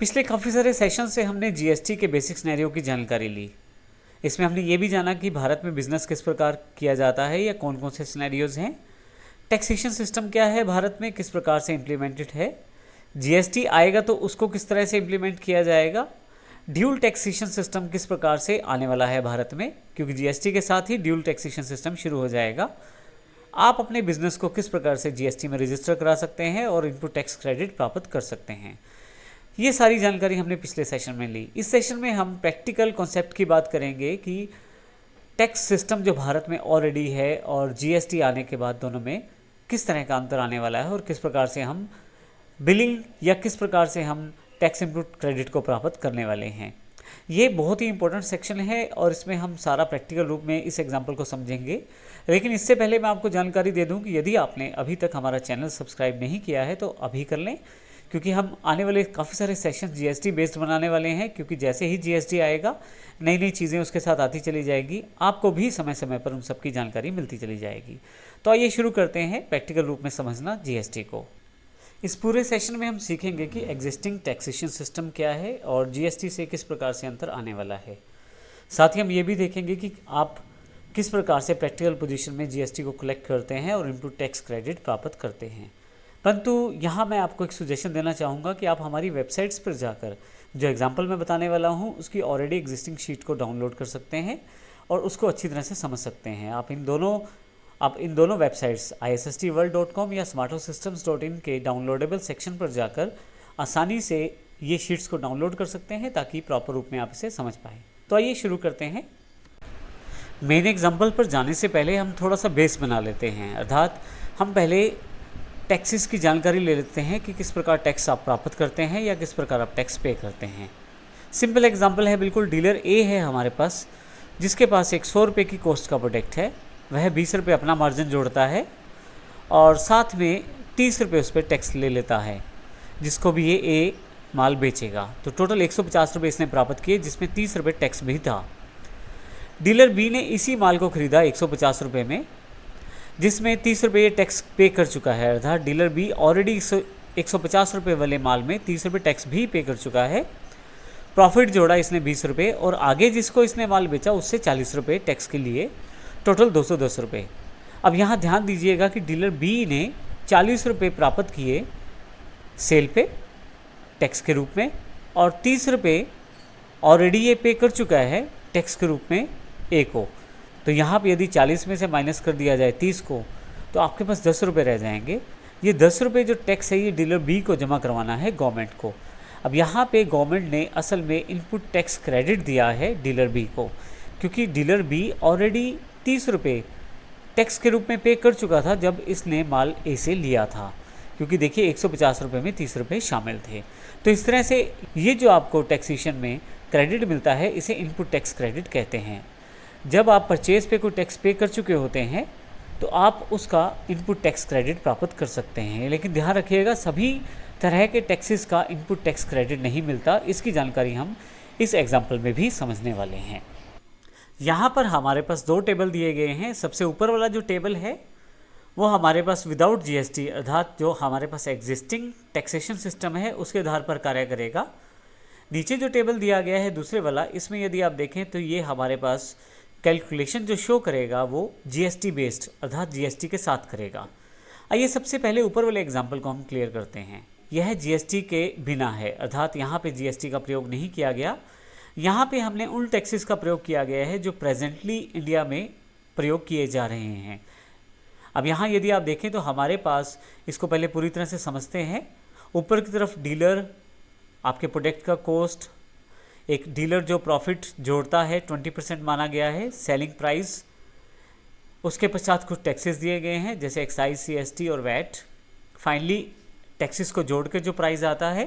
पिछले काफ़ी सारे सेशन से हमने जीएसटी के बेसिक सिनेरियो की जानकारी ली। इसमें हमने ये भी जाना कि भारत में बिजनेस किस प्रकार किया जाता है या कौन कौन से सिनेरियोज हैं, टैक्सेशन सिस्टम क्या है भारत में, किस प्रकार से इम्प्लीमेंटेड है, जीएसटी आएगा तो उसको किस तरह से इम्प्लीमेंट किया जाएगा, ड्यूल टैक्सेशन सिस्टम किस प्रकार से आने वाला है भारत में, क्योंकि जीएसटी के साथ ही ड्यूल टैक्सेशन सिस्टम शुरू हो जाएगा। आप अपने बिजनेस को किस प्रकार से जीएसटी में रजिस्टर करा सकते हैं और इनपुट टैक्स क्रेडिट प्राप्त कर सकते हैं, ये सारी जानकारी हमने पिछले सेशन में ली। इस सेशन में हम प्रैक्टिकल कॉन्सेप्ट की बात करेंगे कि टैक्स सिस्टम जो भारत में ऑलरेडी है और जीएसटी आने के बाद दोनों में किस तरह का अंतर आने वाला है और किस प्रकार से हम बिलिंग या किस प्रकार से हम टैक्स इनपुट क्रेडिट को प्राप्त करने वाले हैं। ये बहुत ही इंपॉर्टेंट सेक्शन है और इसमें हम सारा प्रैक्टिकल रूप में इस एग्जाम्पल को समझेंगे। लेकिन इससे पहले मैं आपको जानकारी दे दूं कि यदि आपने अभी तक हमारा चैनल सब्सक्राइब नहीं किया है तो अभी कर लें, क्योंकि हम आने वाले काफ़ी सारे सेशन जीएसटी बेस्ड बनाने वाले हैं। क्योंकि जैसे ही जीएसटी आएगा नई नई चीज़ें उसके साथ आती चली जाएगी, आपको भी समय समय पर उन सब की जानकारी मिलती चली जाएगी। तो आइए शुरू करते हैं प्रैक्टिकल रूप में समझना जीएसटी को। इस पूरे सेशन में हम सीखेंगे कि एग्जिस्टिंग टैक्सेशन सिस्टम क्या है और जीएसटी से किस प्रकार से अंतर आने वाला है। साथ ही हम ये भी देखेंगे कि आप किस प्रकार से प्रैक्टिकल पोजीशन में जीएसटी को कलेक्ट करते हैं और इनपुट टैक्स क्रेडिट प्राप्त करते हैं। परंतु यहाँ मैं आपको एक सुजेशन देना चाहूँगा कि आप हमारी वेबसाइट्स पर जाकर जो एग्जाम्पल मैं बताने वाला हूँ उसकी ऑलरेडी एग्जिस्टिंग शीट को डाउनलोड कर सकते हैं और उसको अच्छी तरह से समझ सकते हैं। आप इन दोनों वेबसाइट्स issstworld.com या smartosystems.in के डाउनलोडेबल सेक्शन पर जाकर आसानी से ये शीट्स को डाउनलोड कर सकते हैं ताकि प्रॉपर रूप में आप इसे समझ पाएँ। तो आइए शुरू करते हैं। मेन एग्जाम्पल पर जाने से पहले हम थोड़ा सा बेस बना लेते हैं, अर्थात हम पहले टैक्सेस की जानकारी ले लेते हैं कि किस प्रकार टैक्स आप प्राप्त करते हैं या किस प्रकार आप टैक्स पे करते हैं। सिंपल एग्जांपल है, बिल्कुल डीलर ए है हमारे पास, जिसके पास एक 100 रुपये की कॉस्ट का प्रोडक्ट है। वह 20 रुपये अपना मार्जिन जोड़ता है और साथ में 30 रुपये उस पर टैक्स ले लेता है, जिसको भी ये ए माल बेचेगा। तो टोटल 150 रुपये इसने प्राप्त किए, जिसमें 30 रुपये टैक्स भी था। डीलर बी ने इसी माल को खरीदा 150 रुपये में, जिसमें 30 रुपये टैक्स पे कर चुका है। अर्थात डीलर बी ऑलरेडी 150 रुपये वाले माल में 30 रुपये टैक्स भी पे कर चुका है। प्रॉफिट जोड़ा इसने 20 रुपये और आगे जिसको इसने माल बेचा उससे 40 रुपये टैक्स के लिए, टोटल 210 रुपये। अब यहाँ ध्यान दीजिएगा कि डीलर बी ने 40 रुपये प्राप्त किए सेल पे टैक्स के रूप में और 30 रुपये ऑलरेडी ये पे कर चुका है टैक्स के रूप में ए को। तो यहाँ पे यदि 40 में से माइनस कर दिया जाए 30 को, तो आपके पास 10 रुपये रह जाएंगे। ये 10 रुपये जो टैक्स है ये डीलर बी को जमा करवाना है गवर्नमेंट को। अब यहाँ पे गवर्नमेंट ने असल में इनपुट टैक्स क्रेडिट दिया है डीलर बी को, क्योंकि डीलर बी ऑलरेडी 30 रुपये टैक्स के रूप में पे कर चुका था जब इसने माल ए से लिया था। क्योंकि देखिए 150 रुपये में 30 रुपये शामिल थे। तो इस तरह से ये जो आपको टैक्सेशन में क्रेडिट मिलता है इसे इनपुट टैक्स क्रेडिट कहते हैं। जब आप परचेज पे कोई टैक्स पे कर चुके होते हैं तो आप उसका इनपुट टैक्स क्रेडिट प्राप्त कर सकते हैं। लेकिन ध्यान रखिएगा, सभी तरह के टैक्सेस का इनपुट टैक्स क्रेडिट नहीं मिलता। इसकी जानकारी हम इस एग्जाम्पल में भी समझने वाले हैं। यहाँ पर हमारे पास 2 टेबल दिए गए हैं। सबसे ऊपर वाला जो टेबल है वो हमारे पास विदाउट जीएसटी, अर्थात जो हमारे पास एग्जिस्टिंग टैक्सेशन सिस्टम है उसके आधार पर कार्य करेगा। नीचे जो टेबल दिया गया है दूसरे वाला, इसमें यदि आप देखें तो ये हमारे पास कैलकुलेशन जो शो करेगा वो जीएसटी बेस्ड, अर्थात जीएसटी के साथ करेगा। आइए सबसे पहले ऊपर वाले एग्जाम्पल को हम क्लियर करते हैं। यह जीएसटी के बिना है, अर्थात यहाँ पे जीएसटी का प्रयोग नहीं किया गया। यहाँ पे हमने उन टैक्सेस का प्रयोग किया गया है जो प्रेजेंटली इंडिया में प्रयोग किए जा रहे हैं। अब यहाँ यदि आप देखें तो हमारे पास, इसको पहले पूरी तरह से समझते हैं। ऊपर की तरफ डीलर आपके प्रोडक्ट का कॉस्ट, एक डीलर जो प्रॉफिट जोड़ता है 20% माना गया है सेलिंग प्राइस। उसके पश्चात कुछ टैक्सेस दिए गए हैं जैसे एक्साइज, सीएसटी और वैट। फाइनली टैक्सेस को जोड़ के जो प्राइस आता है,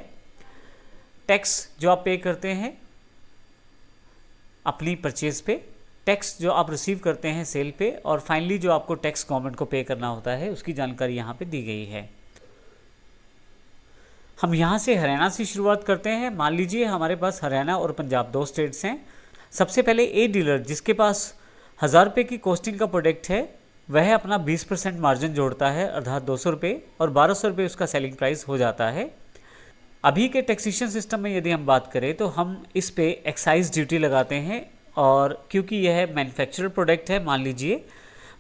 टैक्स जो आप पे करते हैं अपनी परचेज पे, टैक्स जो आप रिसीव करते हैं सेल पे, और फाइनली जो आपको टैक्स गवर्नमेंट को पे करना होता है उसकी जानकारी यहाँ पे दी गई है। हम यहाँ से हरियाणा से शुरुआत करते हैं। मान लीजिए हमारे पास हरियाणा और पंजाब 2 स्टेट्स हैं। सबसे पहले ए डीलर जिसके पास 1000 रुपये की कॉस्टिंग का प्रोडक्ट है, वह अपना 20% मार्जिन जोड़ता है, अर्थात 200 रुपये, और 1200 रुपये उसका सेलिंग प्राइस हो जाता है। अभी के टैक्सेशन सिस्टम में यदि हम बात करें तो हम इस पे एक्साइज ड्यूटी लगाते हैं, और क्योंकि यह मैन्युफैक्चर्ड प्रोडक्ट है मान लीजिए,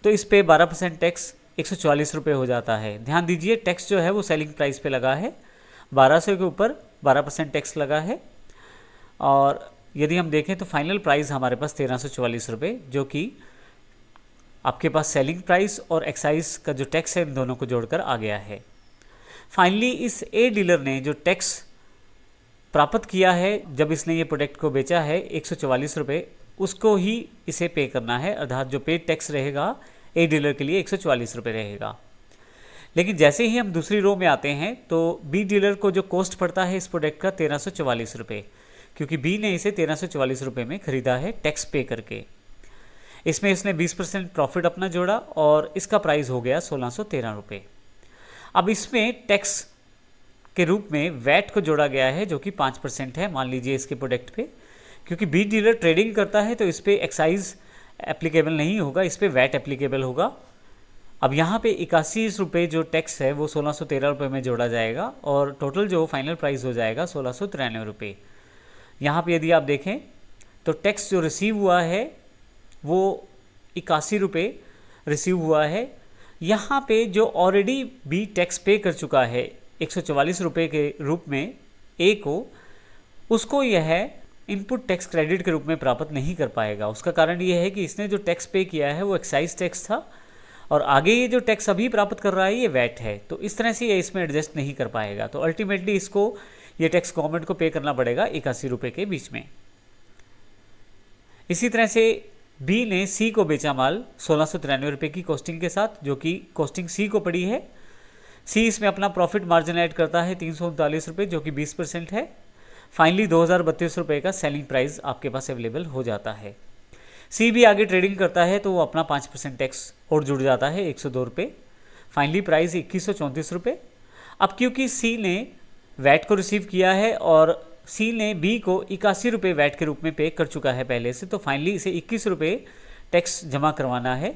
तो इस पे 12% टैक्स 144 रुपये हो जाता है। ध्यान दीजिए टैक्स जो है वो सेलिंग प्राइस पे लगा है, 1200 के ऊपर 12% टैक्स लगा है। और यदि हम देखें तो फाइनल प्राइस हमारे पास 1344 रुपये, जो कि आपके पास सेलिंग प्राइस और एक्साइज का जो टैक्स है इन दोनों को जोड़कर आ गया है। फाइनली इस ए डीलर ने जो टैक्स प्राप्त किया है जब इसने ये प्रोडक्ट को बेचा है 144 रुपये, उसको ही इसे पे करना है, अर्थात जो पे टैक्स रहेगा ए डीलर के लिए 144 रुपये रहेगा। लेकिन जैसे ही हम दूसरी रो में आते हैं तो बी डीलर को जो कॉस्ट पड़ता है इस प्रोडक्ट का 1344 रुपये, क्योंकि बी ने इसे 1344 रुपये में ख़रीदा है टैक्स पे करके। इसमें इसने 20% प्रॉफिट अपना जोड़ा और इसका प्राइस हो गया 1613 रुपये। अब इसमें टैक्स के रूप में वैट को जोड़ा गया है जो कि 5% है मान लीजिए इसके प्रोडक्ट पे, क्योंकि बी डीलर ट्रेडिंग करता है तो इस पर एक्साइज एप्लीकेबल नहीं होगा, इस पर वैट एप्लीकेबल होगा। अब यहाँ पे 81 रुपये जो टैक्स है वो 1613 रुपये में जोड़ा जाएगा और टोटल जो फाइनल प्राइस हो जाएगा 1693 रुपये। यहाँ पे यदि आप देखें तो टैक्स जो रिसीव हुआ है वो 81 रुपये रिसीव हुआ है। यहाँ पे जो ऑलरेडी बी टैक्स पे कर चुका है 144 रुपये के रूप में ए को, उसको यह इनपुट टैक्स क्रेडिट के रूप में प्राप्त नहीं कर पाएगा। उसका कारण ये है कि इसने जो टैक्स पे किया है वो एक्साइज टैक्स था और आगे ये जो टैक्स अभी प्राप्त कर रहा है ये वैट है, तो इस तरह से ये इसमें एडजस्ट नहीं कर पाएगा। तो अल्टीमेटली इसको ये टैक्स गवर्नमेंट को पे करना पड़ेगा 81 रुपये के बीच में। इसी तरह से बी ने सी को बेचा माल 1693 रुपये की कॉस्टिंग के साथ, जो कि कॉस्टिंग सी को पड़ी है। सी इसमें अपना प्रॉफिट मार्जिन ऐड करता है 339 रुपये, जो कि 20% है। फाइनली 2032 रुपये का सेलिंग प्राइस आपके पास अवेलेबल हो जाता है। सी भी आगे ट्रेडिंग करता है तो वो अपना 5% टैक्स और जुड़ जाता है 102 रुपये। फाइनली प्राइस 2134 रुपये। अब क्योंकि सी ने वैट को रिसीव किया है और सी ने बी को 81 रुपये वैट के रूप में पे कर चुका है पहले से, तो फाइनली इसे 21 रुपये टैक्स जमा करवाना है।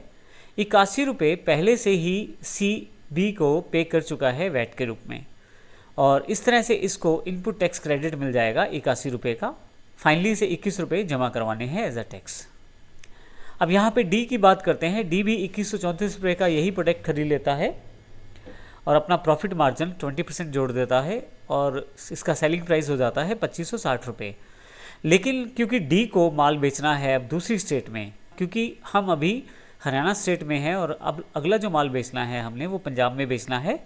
81 रुपये पहले से ही सी बी को पे कर चुका है वैट के रूप में, और इस तरह से इसको इनपुट टैक्स क्रेडिट मिल जाएगा 81 रुपये का। फाइनली इसे 21 रुपये जमा करवाने हैं एज अ टैक्स। अब यहाँ पे डी की बात करते हैं। डी भी 2134 रुपये का यही प्रोडक्ट खरीद लेता है और अपना प्रॉफिट मार्जिन 20% जोड़ देता है और इसका सेलिंग प्राइस हो जाता है 2560 रुपये। लेकिन क्योंकि डी को माल बेचना है अब दूसरी स्टेट में, क्योंकि हम अभी हरियाणा स्टेट में हैं और अब अगला जो माल बेचना है हमने वो पंजाब में बेचना है,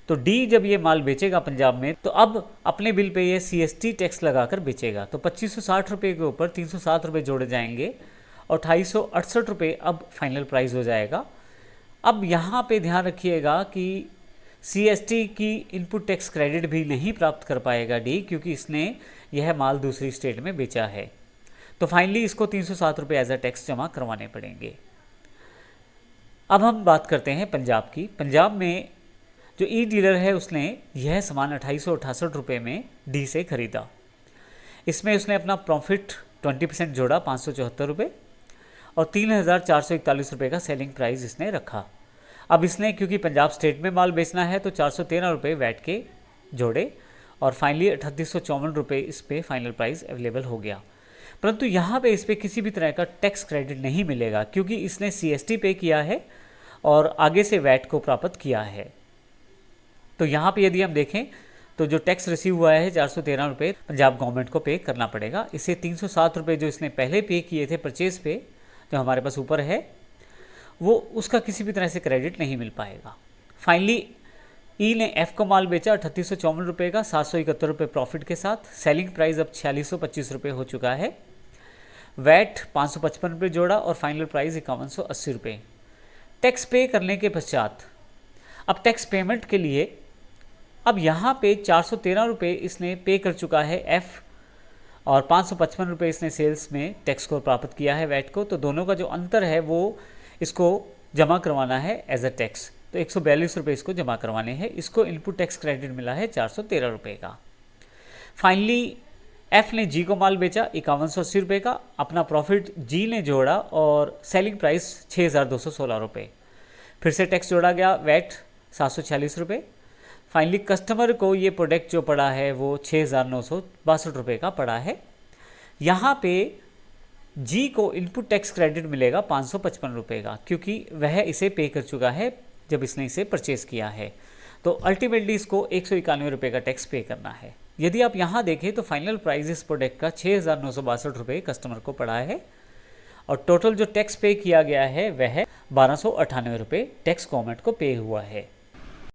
तो डी जब ये माल बेचेगा पंजाब में तो अब अपने बिल पे ये CST टैक्स लगाकर बेचेगा। तो 2560 रुपये के ऊपर 307 रुपये जोड़े जाएंगे और 2868 रुपये अब फाइनल प्राइस हो जाएगा। अब यहाँ पे ध्यान रखिएगा कि CST की इनपुट टैक्स क्रेडिट भी नहीं प्राप्त कर पाएगा डी, क्योंकि इसने यह माल दूसरी स्टेट में बेचा है। तो फाइनली इसको 307 रुपये एज अ टैक्स जमा करवाने पड़ेंगे। अब हम बात करते हैं पंजाब की। पंजाब में जो ई डीलर है उसने यह सामान 2868 रुपये में डी से ख़रीदा। इसमें उसने अपना प्रॉफिट 20% जोड़ा 574 रुपये और 3441 रुपये का सेलिंग प्राइस इसने रखा। अब इसने क्योंकि पंजाब स्टेट में माल बेचना है तो 413 रुपये वैट के जोड़े और फाइनली 3854 रुपये इस पे फाइनल प्राइस अवेलेबल हो गया। परंतु यहाँ पे इस पर किसी भी तरह का टैक्स क्रेडिट नहीं मिलेगा, क्योंकि इसने CST पे किया है और आगे से वैट को प्राप्त किया है। तो यहाँ पे यदि हम देखें तो जो टैक्स रिसीव हुआ है 413 रुपये पंजाब गवर्नमेंट को पे करना पड़ेगा। इसे 307 रुपये जो इसने पहले पे किए थे परचेज पे, जो हमारे पास ऊपर है, वो उसका किसी भी तरह से क्रेडिट नहीं मिल पाएगा। फाइनली ई ने एफ को माल बेचा 3854 रुपये का 771 रुपये प्रॉफिट के साथ। सेलिंग प्राइस अब 4625 रुपये हो चुका है। वैट 555 रुपये जोड़ा और फाइनल प्राइस 5180 रुपये। टैक्स पे करने के पश्चात अब टैक्स पेमेंट के लिए अब यहाँ पे 413 रुपये इसने पे कर चुका है एफ़ और 555 रुपये इसने सेल्स में टैक्स को प्राप्त किया है वैट को। तो दोनों का जो अंतर है वो इसको जमा करवाना है एज अ टैक्स। तो 142 रुपये इसको जमा करवाने हैं। इसको इनपुट टैक्स क्रेडिट मिला है 413 रुपये का। फाइनली एफ़ ने जी को माल बेचा 5180 रुपये का। अपना प्रॉफिट जी ने जोड़ा और सेलिंग प्राइस 6216 रुपये। फिर से टैक्स जोड़ा गया वैट 746 रुपये। फाइनली कस्टमर को ये प्रोडक्ट जो पड़ा है वो 6,962 रुपये का पड़ा है। यहाँ पे जी को इनपुट टैक्स क्रेडिट मिलेगा 555 रुपये का, क्योंकि वह इसे पे कर चुका है जब इसने इसे परचेज़ किया है। तो अल्टीमेटली इसको 191 रुपये का टैक्स पे करना है। यदि आप यहाँ देखें तो फाइनल प्राइस इस प्रोडक्ट का 6,962 रुपये कस्टमर को पड़ा है और टोटल जो टैक्स पे किया गया है वह 1,298 रुपये टैक्स गवर्नमेंट को पे हुआ है।